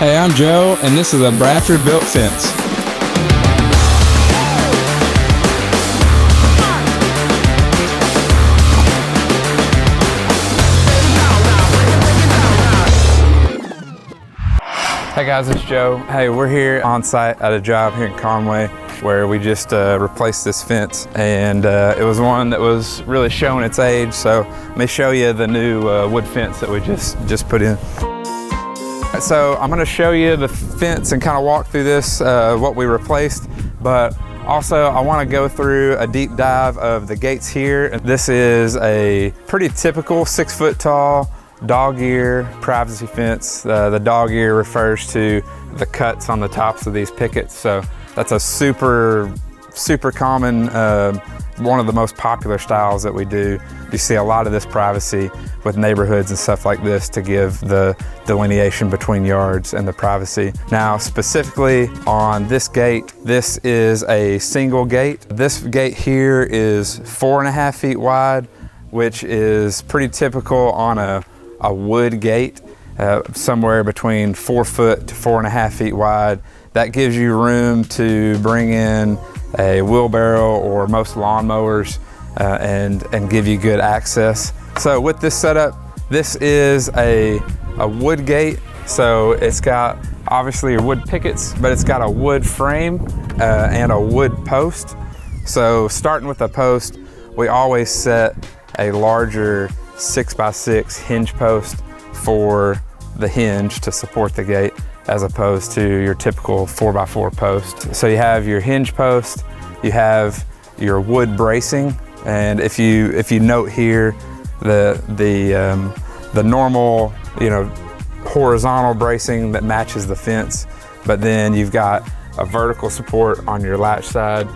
Hey, I'm Joe, and this is a Bradford built fence. Hey guys, it's Joe. Hey, we're here on site at a job here in Conway where we just replaced this fence, and it was one that was really showing its age. So let me show you the new wood fence that we just put in. So I'm gonna show you the fence and kind of walk through this, what we replaced, but also I wanna go through a deep dive of the gates here. This is a pretty typical 6 foot tall dog ear privacy fence. The dog ear refers to the cuts on the tops of these pickets. So that's a super common, one of the most popular styles that we do. You see a lot of this privacy with neighborhoods and stuff like this to give the delineation between yards and the privacy. Now, specifically on this gate, this is a single gate. This gate here is 4.5 feet wide, which is pretty typical on a wood gate, somewhere between 4 foot to 4.5 feet wide. That gives you room to bring in a wheelbarrow or most lawnmowers and give you good access. So with this setup, this is a wood gate. So it's got obviously your wood pickets, but it's got a wood frame and a wood post. So starting with the post, we always set a larger 6x6 hinge post for the hinge to support the gate, as opposed to your typical 4x4 post. So you have your hinge post, you have your wood bracing, and if you note here, the normal, horizontal bracing that matches the fence, but then you've got a vertical support on your latch side,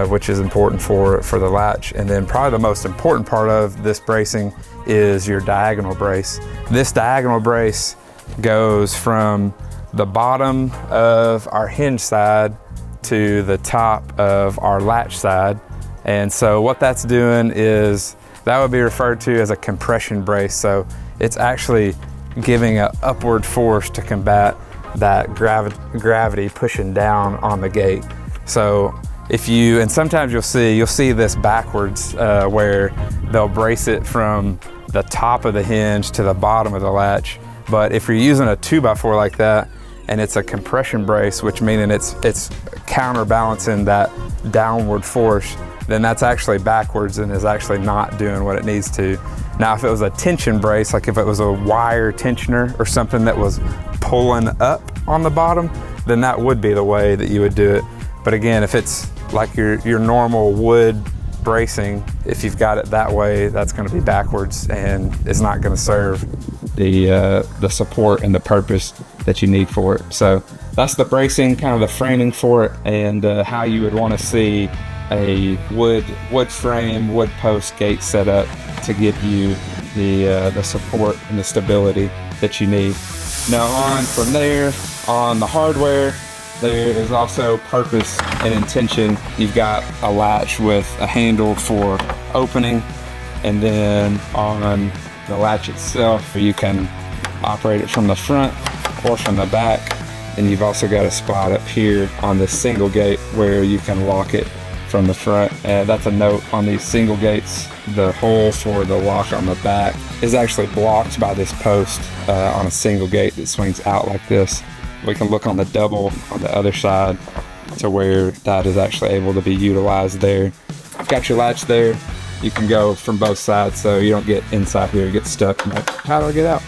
which is important for the latch. And then probably the most important part of this bracing is your diagonal brace. This diagonal brace goes from the bottom of our hinge side to the top of our latch side. And so what that's doing is, that would be referred to as a compression brace. So it's actually giving an upward force to combat that gravity pushing down on the gate. So and sometimes you'll see this backwards, where they'll brace it from the top of the hinge to the bottom of the latch. But if you're using a 2x4 like that, and it's a compression brace, which meaning it's counterbalancing that downward force, then that's actually backwards and is actually not doing what it needs to. Now, if it was a tension brace, like if it was a wire tensioner or something that was pulling up on the bottom, then that would be the way that you would do it. But again, if it's like your normal wood bracing, if you've got it that way, that's going to be backwards and it's not going to serve the support and the purpose that you need for it. So that's the bracing, kind of the framing for it, and how you would want to see a wood frame, wood post gate set up to give you the support and the stability that you need. Now on from there, on the hardware, there is also purpose and intention. You've got a latch with a handle for opening, and then on the latch itself, you can operate it from the front or from the back. And you've also got a spot up here on this single gate where you can lock it from the front. That's a note on these single gates. The hole for the lock on the back is actually blocked by this post on a single gate that swings out like this. We can look on the double on the other side to where that is actually able to be utilized there. I've got your latch there. You can go from both sides so you don't get inside here, get stuck. Like, how do I get out?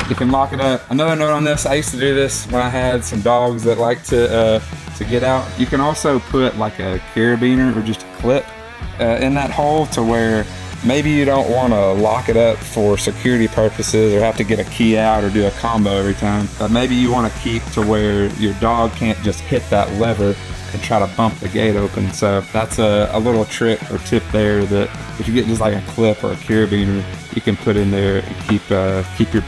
You can lock it up. Another note on this, I used to do this when I had some dogs that like to get out. You can also put like a carabiner or just a clip in that hole to where maybe you don't want to lock it up for security purposes or have to get a key out or do a combo every time. But maybe you want to keep to where your dog can't just hit that lever and try to bump the gate open. So that's a little trick or tip there, that if you get just like a clip or a carabiner, you can put in there and keep your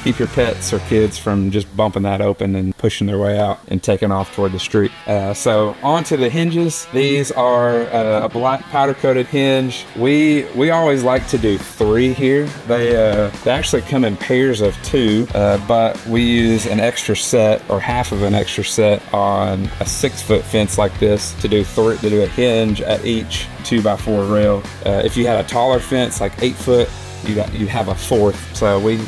keep your pets or kids from just bumping that open and pushing their way out and taking off toward the street. So onto the hinges. These are a black powder coated hinge. We always like to do 3 here. They actually come in pairs of 2, but we use an extra set or half of an extra set on a 6-foot fence like this to do a hinge at each 2x4 rail. If you had a taller fence like 8 foot, you'd have a 4th. So we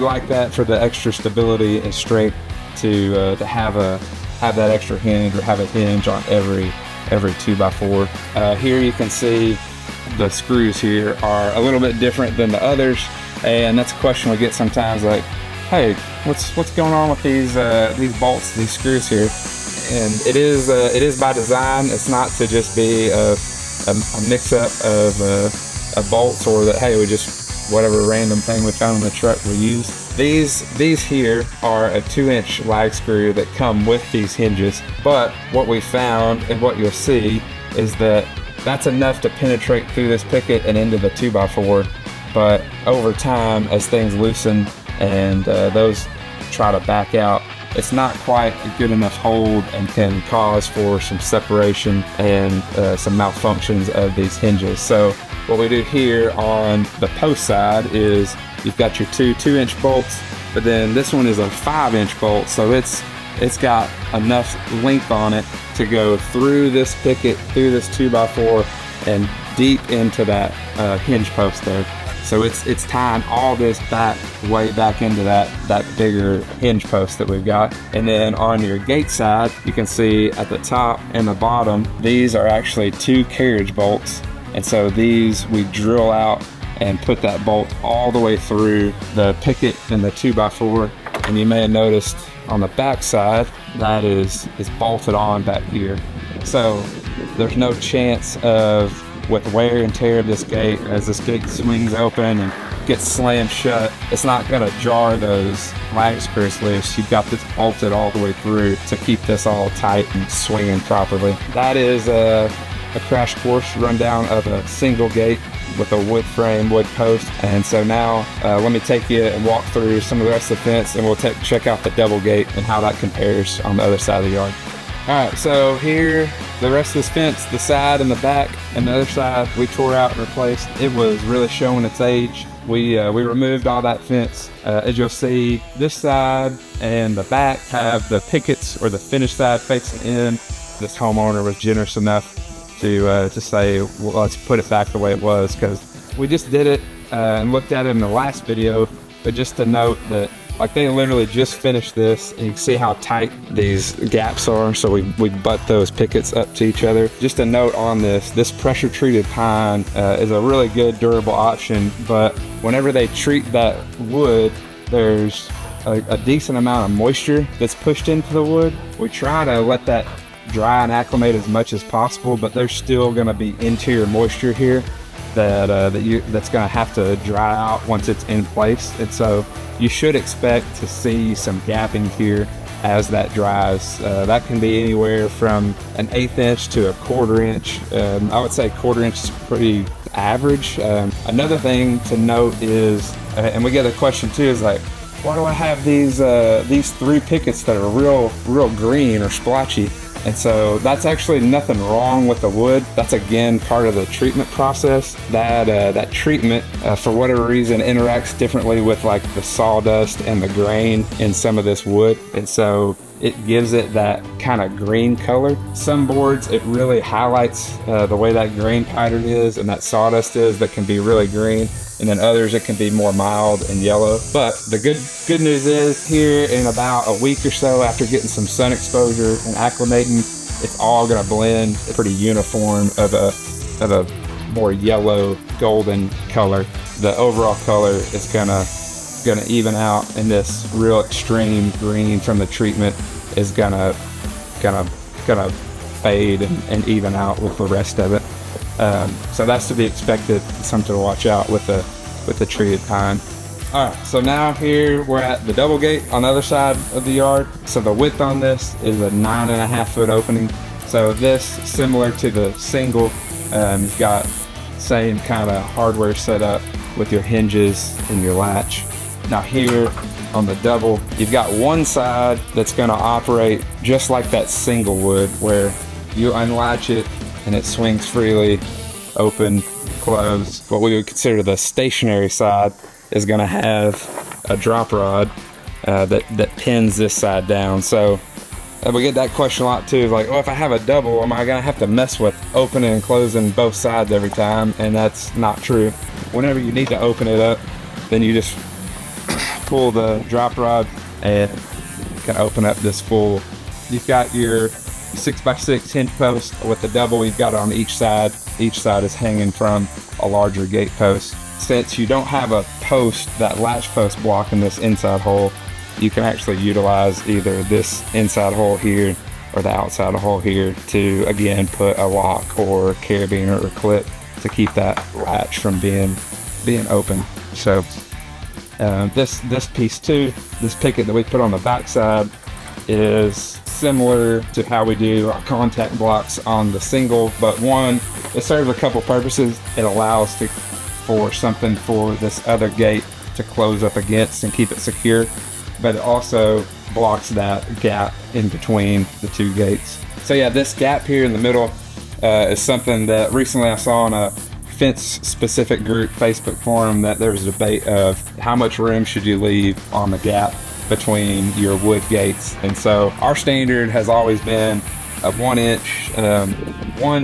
like that for the extra stability and strength to have that extra hinge or have a hinge on every 2x4. Here you can see the screws here are a little bit different than the others, and that's a question we get sometimes, like, hey, what's going on with these bolts, these screws here? And it is by design. It's not to just be a mix-up of bolts, or that, hey, we just, whatever random thing we found in the truck we use. These here are a 2-inch lag screw that come with these hinges, but what we found and what you'll see is that that's enough to penetrate through this picket and into the 2x4, but over time, as things loosen and those try to back out, it's not quite a good enough hold and can cause for some separation and some malfunctions of these hinges. So what we do here on the post side is you've got your 2-inch bolts, but then this one is a 5-inch bolt, so it's got enough length on it to go through this picket, through this 2x4, and deep into that hinge post there. So it's tying all this way back into that bigger hinge post that we've got. And then on your gate side, you can see at the top and the bottom, these are actually 2 carriage bolts. And so these we drill out and put that bolt all the way through the picket and the 2x4. And you may have noticed on the back side that is bolted on back here. So there's no chance of, with wear and tear of this gate, as this gate swings open and gets slammed shut, it's not going to jar those lag screws loose. You've got this bolted all the way through to keep this all tight and swinging properly. That is a crash course rundown of a single gate with a wood frame, wood post. And so now let me take you and walk through some of the rest of the fence, and we'll check out the double gate and how that compares on the other side of the yard. All right, so here, the rest of this fence, the side and the back and the other side, we tore out and replaced. It was really showing its age. We removed all that fence. As you'll see, this side and the back have the pickets, or the finished side, facing in. This homeowner was generous enough to say, well, let's put it back the way it was, because we just did it and looked at it in the last video. But just to note that, like, they literally just finished this, and you can see how tight these gaps are. So we butt those pickets up to each other. Just a note on this pressure treated pine is a really good durable option, but whenever they treat that wood, there's a decent amount of moisture that's pushed into the wood. We try to let that dry and acclimate as much as possible, but there's still going to be interior moisture here that's going to have to dry out once it's in place. And so you should expect to see some gapping here as that dries. That can be anywhere from an 1/8 inch to a 1/4 inch. I would say 1/4 inch is pretty average. Another thing to note is, and we get a question too, is like, why do I have these 3 pickets that are real green or splotchy? And so that's actually nothing wrong with the wood. That's, again, part of the treatment process. That treatment, for whatever reason, interacts differently with, like, the sawdust and the grain in some of this wood. And so it gives it that kind of green color. Some boards, it really highlights the way that grain pattern is and that sawdust is, that can be really green. And then others, it can be more mild and yellow. But the good news is, here in about a week or so, after getting some sun exposure and acclimating, it's all going to blend pretty uniform of a more yellow golden color. The overall color is gonna even out, and this real extreme green from the treatment is gonna fade and even out with the rest of it. So that's to be expected, something to watch out with the treated pine. All right, so now here we're at the double gate on the other side of the yard. So the width on this is a 9.5 foot opening. So this, similar to the single, you've got same kind of hardware setup with your hinges and your latch. Now here, On the double, you've got one side that's going to operate just like that single would, where you unlatch it and it swings freely, open, close. What we would consider the stationary side is going to have a drop rod that pins this side down. So we get that question a lot too, like, oh, if I have a double, am I going to have to mess with opening and closing both sides every time? And that's not true. Whenever you need to open it up, then you just pull the drop rod and you can open up this full. You've got your 6x6 hinge post with the double you've got on each side. Each side is hanging from a larger gate post. Since you don't have a post, that latch post blocking this inside hole, you can actually utilize either this inside hole here or the outside hole here to, again, put a lock or carabiner or clip to keep that latch from being open. So this piece too, this picket that we put on the back side, is similar to how we do our contact blocks on the single, but one, it serves a couple purposes. It allows for something for this other gate to close up against and keep it secure, but it also blocks that gap in between the two gates. So yeah, this gap here in the middle is something that recently I saw on a fence specific group Facebook forum, that there was a debate of how much room should you leave on the gap between your wood gates. And so our standard has always been a 1 inch, 1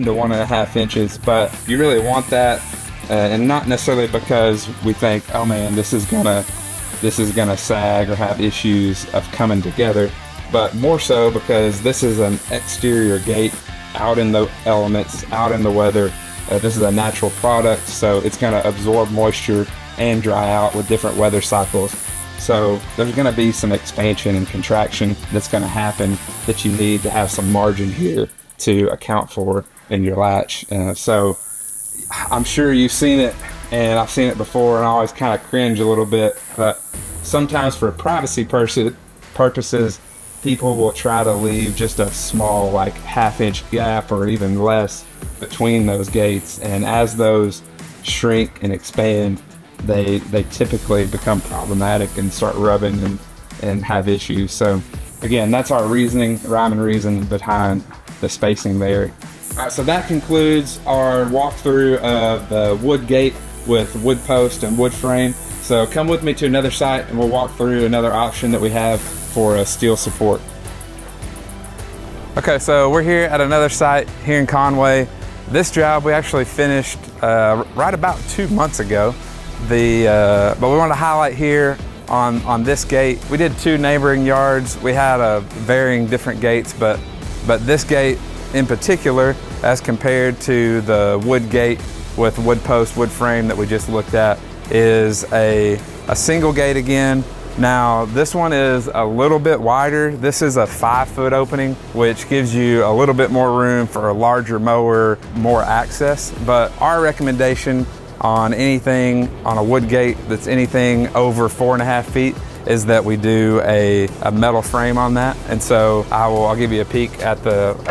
to 1.5 inches, but you really want that, and not necessarily because we think, oh man, this is gonna sag or have issues of coming together, but more so because this is an exterior gate out in the elements, out in the weather. This is a natural product, so it's gonna absorb moisture and dry out with different weather cycles. So there's gonna be some expansion and contraction that's gonna happen that you need to have some margin here to account for in your latch. So I'm sure you've seen it, and I've seen it before, and I always kind of cringe a little bit, but sometimes for privacy purposes, people will try to leave just a small, like 1/2 inch gap or even less between those gates. And as those shrink and expand, they typically become problematic and start rubbing and have issues. So again, that's our rhyme and reason behind the spacing there. All right, so that concludes our walkthrough of the wood gate with wood post and wood frame. So come with me to another site and we'll walk through another option that we have for a steel support. Okay, so we're here at another site here in Conway. This job we actually finished right about 2 months ago. But we want to highlight here on this gate. We did 2 neighboring yards. We had varying different gates, but this gate in particular, as compared to the wood gate with wood post, wood frame that we just looked at, is a single gate again. Now this one is a little bit wider. This is a 5-foot opening, which gives you a little bit more room for a larger mower, more access. But our recommendation on anything on a wood gate that's anything over 4.5 feet is that we do a metal frame on that. And so I'll give you a peek at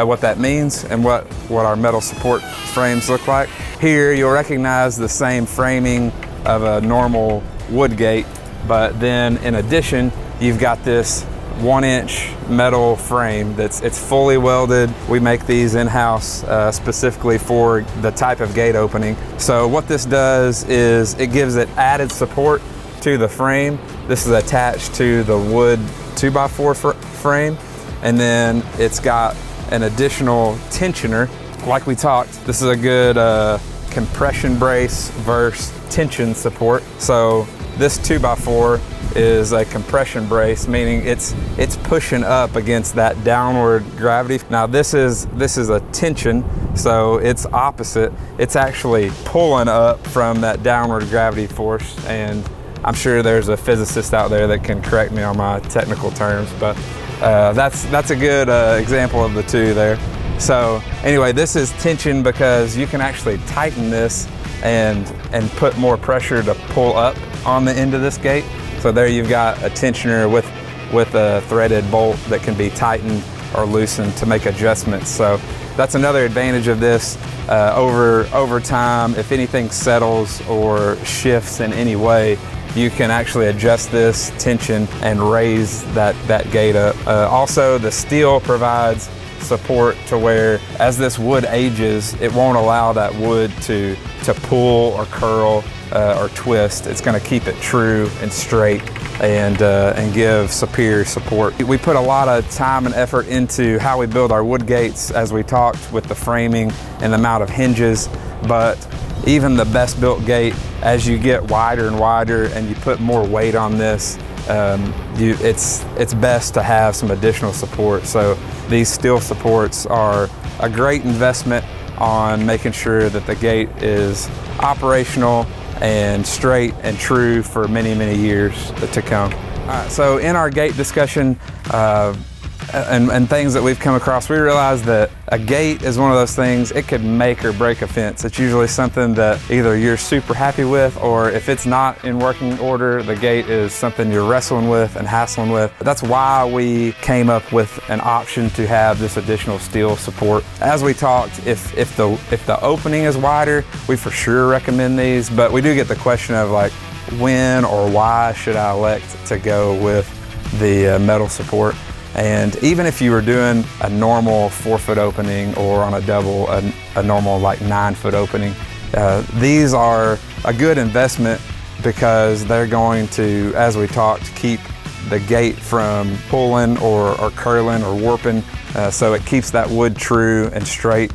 what that means and what our metal support frames look like. Here you'll recognize the same framing of a normal wood gate, but then in addition, you've got this 1-inch metal frame it's fully welded. We make these in-house specifically for the type of gate opening. So what this does is it gives it added support to the frame. This is attached to the wood 2x4 frame, and then it's got an additional tensioner. Like we talked, this is a good compression brace versus tension support. So this 2x4 is a compression brace, meaning it's pushing up against that downward gravity. Now this is a tension, so it's opposite. It's actually pulling up from that downward gravity force, and I'm sure there's a physicist out there that can correct me on my technical terms, but that's a good example of the two there. So anyway, this is tension because you can actually tighten this and put more pressure to pull up on the end of this gate. So there you've got a tensioner with a threaded bolt that can be tightened or loosened to make adjustments. So that's another advantage of this. Over time, if anything settles or shifts in any way, you can actually adjust this tension and raise that gate up. Also, the steel provides support to where as this wood ages, it won't allow that wood to pull or curl or twist. It's going to keep it true and straight and give superior support. We put a lot of time and effort into how we build our wood gates, as we talked, with the framing and the amount of hinges, but even the best built gate, as you get wider and wider and you put more weight on this, it's best to have some additional support. So these steel supports are a great investment on making sure that the gate is operational and straight and true for many, many years to come. All right, so in our gate discussion and things that we've come across, we realized that a gate is one of those things, it could make or break a fence. It's usually something that either you're super happy with, or if it's not in working order, the gate is something you're wrestling with and hassling with. That's why we came up with an option to have this additional steel support. As we talked, if the opening is wider, we for sure recommend these, but we do get the question of like, when or why should I elect to go with the metal support? And even if you were doing a normal 4-foot opening, or on a double, a normal like 9-foot opening, these are a good investment because they're going to, as we talked, keep the gate from pulling or curling or warping. So it keeps that wood true and straight,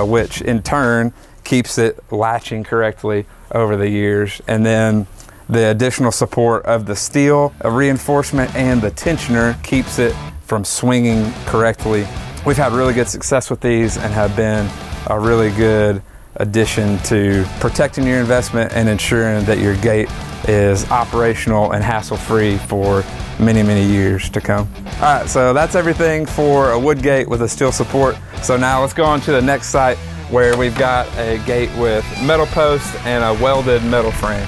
which in turn keeps it latching correctly over the years. And then the additional support of the steel reinforcement and the tensioner keeps it from swinging correctly. We've had really good success with these and have been a really good addition to protecting your investment and ensuring that your gate is operational and hassle-free for many, many years to come. All right, so that's everything for a wood gate with a steel support. So now let's go on to the next site where we've got a gate with metal post and a welded metal frame.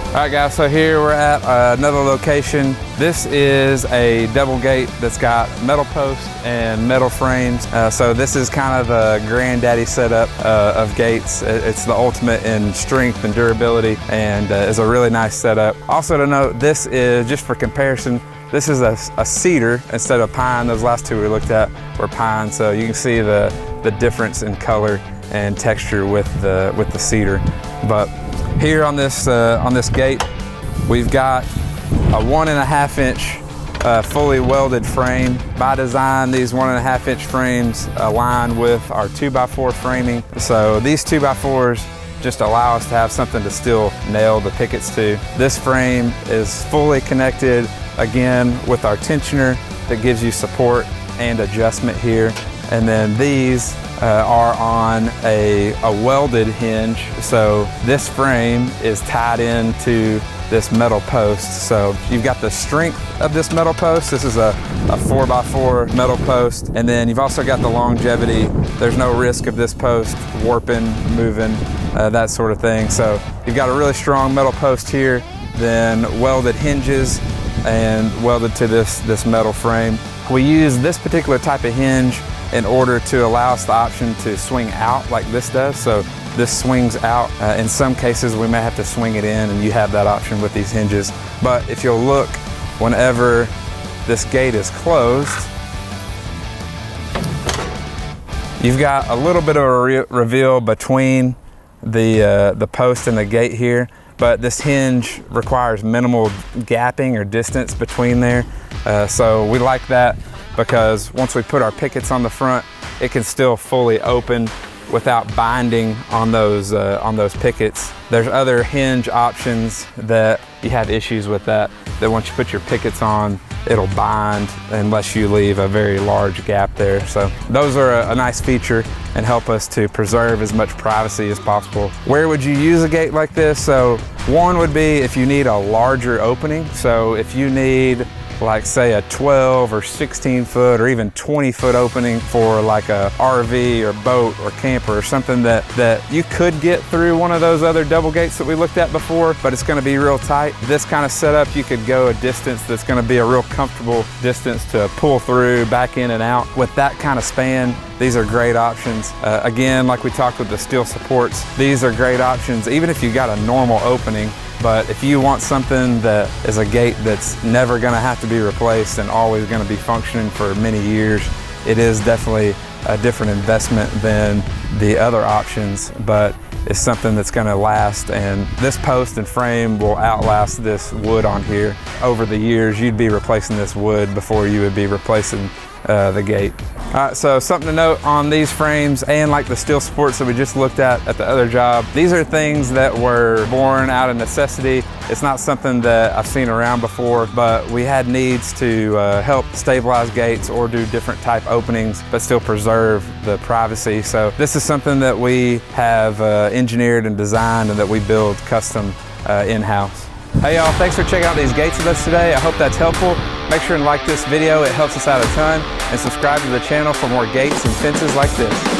All right guys, so here we're at another location. This is a double gate that's got metal posts and metal frames. So this is kind of the granddaddy setup of gates. It's the ultimate in strength and durability, and is a really nice setup. Also to note, this is, just for comparison, this is a cedar instead of pine. Those last two we looked at were pine, so you can see the difference in color and texture with the cedar. But here on this gate, we've got a 1.5 inch fully welded frame. By design, these 1.5 inch frames align with our 2x4 framing. So these 2x4s just allow us to have something to still nail the pickets to. This frame is fully connected, again, with our tensioner that gives you support and adjustment here. And then these are on a welded hinge. So this frame is tied into this metal post. So you've got the strength of this metal post. This is a 4x4 metal post. And then you've also got the longevity. There's no risk of this post warping, moving, that sort of thing. So you've got a really strong metal post here, then welded hinges and welded to this metal frame. We use this particular type of hinge in order to allow us the option to swing out like this does. So this swings out. In some cases, we may have to swing it in, and you have that option with these hinges. But if you'll look, whenever this gate is closed, you've got a little bit of a reveal between the post and the gate here, but this hinge requires minimal gapping or distance between there. So we like that, because once we put our pickets on the front, it can still fully open without binding on those pickets. There's other hinge options that you have issues with that once you put your pickets on, it'll bind unless you leave a very large gap there. So those are a nice feature and help us to preserve as much privacy as possible. Where would you use a gate like this? So one would be if you need a larger opening. So if you need like say a 12 or 16 foot or even 20 foot opening for like a RV or boat or camper or something that you could get through one of those other double gates that we looked at before, but it's going to be real tight. This kind of setup, you could go a distance that's going to be a real comfortable distance to pull through, back in and out. With that kind of span, these are great options. Again, like we talked with the steel supports, these are great options even if you got a normal opening. But if you want something that is a gate that's never going to have to be replaced and always going to be functioning for many years, it is definitely a different investment than the other options, but it's something that's going to last, and this post and frame will outlast this wood on here. Over the years, you'd be replacing this wood before you would be replacing the gate. All right, so something to note on these frames, and like the steel supports that we just looked at the other job, these are things that were born out of necessity. It's not something that I've seen around before, but we had needs to help stabilize gates or do different type openings, but still preserve the privacy. So this is something that we have engineered and designed and that we build custom in-house. Hey y'all, thanks for checking out these gates with us today. I hope that's helpful. Make sure and like this video, it helps us out a ton, and subscribe to the channel for more gates and fences like this.